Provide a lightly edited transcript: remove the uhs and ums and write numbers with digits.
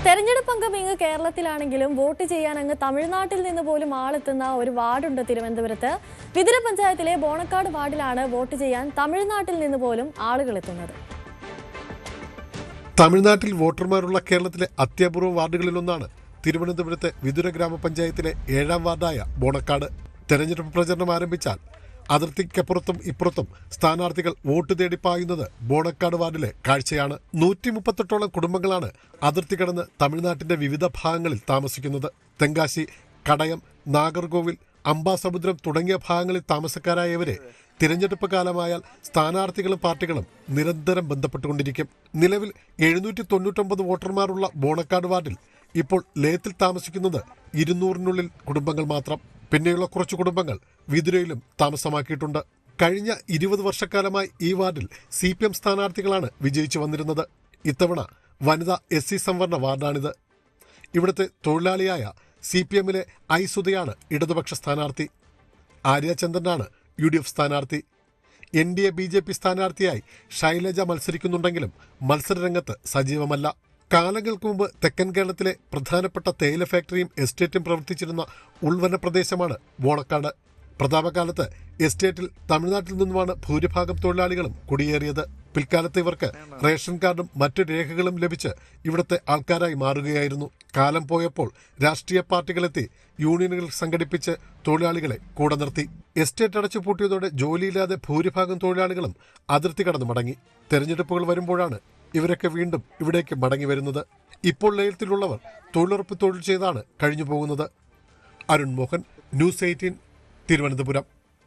തെരഞ്ഞെടുപ്പ് അംഗം ഇങ്ങ് കേരളത്തിലാണെങ്കിലും വോട്ട് ചെയ്യാൻ അങ്ങ് തമിഴ്നാട്ടിൽ നിന്ന് പോലും ആളെത്തുന്ന ഒരു വാർഡുണ്ട് തിരുവനന്തപുരത്ത്. വിതുര പഞ്ചായത്തിലെ ബോണക്കാട് വാർഡിലാണ് വോട്ട് ചെയ്യാൻ തമിഴ്നാട്ടിൽ നിന്ന് പോലും ആളുകൾ എത്തുന്നത്. തമിഴ്നാട്ടിൽ വോട്ടർമാരുള്ള കേരളത്തിലെ അത്യപൂർവ വാർഡുകളിലൊന്നാണ് തിരുവനന്തപുരത്തെ വിതുര ഗ്രാമപഞ്ചായത്തിലെ 7ാം വാർഡായ ബോണക്കാട്. തെരഞ്ഞെടുപ്പ് പ്രചരണം ആരംഭിച്ചാൽ അതിർത്തിക്കപ്പുറത്തും ഇപ്പുറത്തും സ്ഥാനാർത്ഥികൾ വോട്ട് തേടി പായുന്നത് ബോണക്കാട് വാർഡിലെ കാഴ്ചയാണ്. 138ഓളം കുടുംബങ്ങളാണ് അതിർത്തി കടന്ന് തമിഴ്നാട്ടിന്റെ വിവിധ ഭാഗങ്ങളിൽ താമസിക്കുന്നത്. തെങ്കാശി, കടയം, നാഗർകോവിൽ, അംബാസമുദ്രം തുടങ്ങിയ ഭാഗങ്ങളിൽ താമസക്കാരായവരെ തിരഞ്ഞെടുപ്പ് കാലമായാൽ സ്ഥാനാർത്ഥികളും പാർട്ടികളും നിരന്തരം ബന്ധപ്പെട്ടുകൊണ്ടിരിക്കും. നിലവിൽ 799 വോട്ടർമാരുള്ള ബോണക്കാട് വാർഡിൽ ഇപ്പോൾ ലയത്തിൽ താമസിക്കുന്നത് 200-നുള്ളിൽ കുടുംബങ്ങൾ മാത്രം. പിന്നെയുള്ള കുറച്ചു കുടുംബങ്ങൾ വിതുരയിലും താമസമാക്കിയിട്ടുണ്ട്. കഴിഞ്ഞ 20 വർഷക്കാലമായി ഈ വാർഡിൽ CPM സ്ഥാനാർത്ഥികളാണ് വിജയിച്ചു വന്നിരുന്നത്. ഇത്തവണ വനിതാ SC സംവരണ വാർഡാണിത്. ഇവിടുത്തെ തൊഴിലാളിയായ CPMലെ സുധയാണ് ഇടതുപക്ഷ സ്ഥാനാർത്ഥി. ആര്യചന്ദ്രനാണ് UDF സ്ഥാനാർത്ഥി. NDA BJP സ്ഥാനാർത്ഥിയായി ശൈലജ മത്സരിക്കുന്നുണ്ടെങ്കിലും മത്സരരംഗത്ത് സജീവമല്ല. കാലങ്ങൾക്ക് മുമ്പ് തെക്കൻ കേരളത്തിലെ പ്രധാനപ്പെട്ട തേയില ഫാക്ടറിയും എസ്റ്റേറ്റും പ്രവർത്തിച്ചിരുന്ന ഉൾവന പ്രദേശമാണ് ബോണക്കാട്. പ്രതാപകാലത്ത് എസ്റ്റേറ്റിൽ തമിഴ്നാട്ടിൽ നിന്നുമാണ് ഭൂരിഭാഗം തൊഴിലാളികളും കുടിയേറിയത്. പിൽക്കാലത്ത് ഇവർക്ക് റേഷൻ കാർഡും മറ്റു രേഖകളും ലഭിച്ച് ഇവിടുത്തെ ആൾക്കാരായി മാറുകയായിരുന്നു. കാലം പോയപ്പോൾ രാഷ്ട്രീയ പാർട്ടികളെത്തി യൂണിയനുകൾ സംഘടിപ്പിച്ച് തൊഴിലാളികളെ കൂടെ നിർത്തി. എസ്റ്റേറ്റ് അടച്ചു പൂട്ടിയതോടെ ജോലിയില്ലാതെ ഭൂരിഭാഗം തൊഴിലാളികളും അതിർത്തി കടന്നു മടങ്ങി. തെരഞ്ഞെടുപ്പുകൾ വരുമ്പോഴാണ് ഇവരൊക്കെ വീണ്ടും ഇവിടേക്ക് മടങ്ങി വരുന്നത്. ഇപ്പോൾ ലയത്തിലുള്ളവർ തൊഴിലുറപ്പ് തൊഴിൽ ചെയ്താണ് കഴിഞ്ഞു പോകുന്നത്. അരുൺ മോഹൻ, ന്യൂസ് 18, തിരുവനന്തപുരം.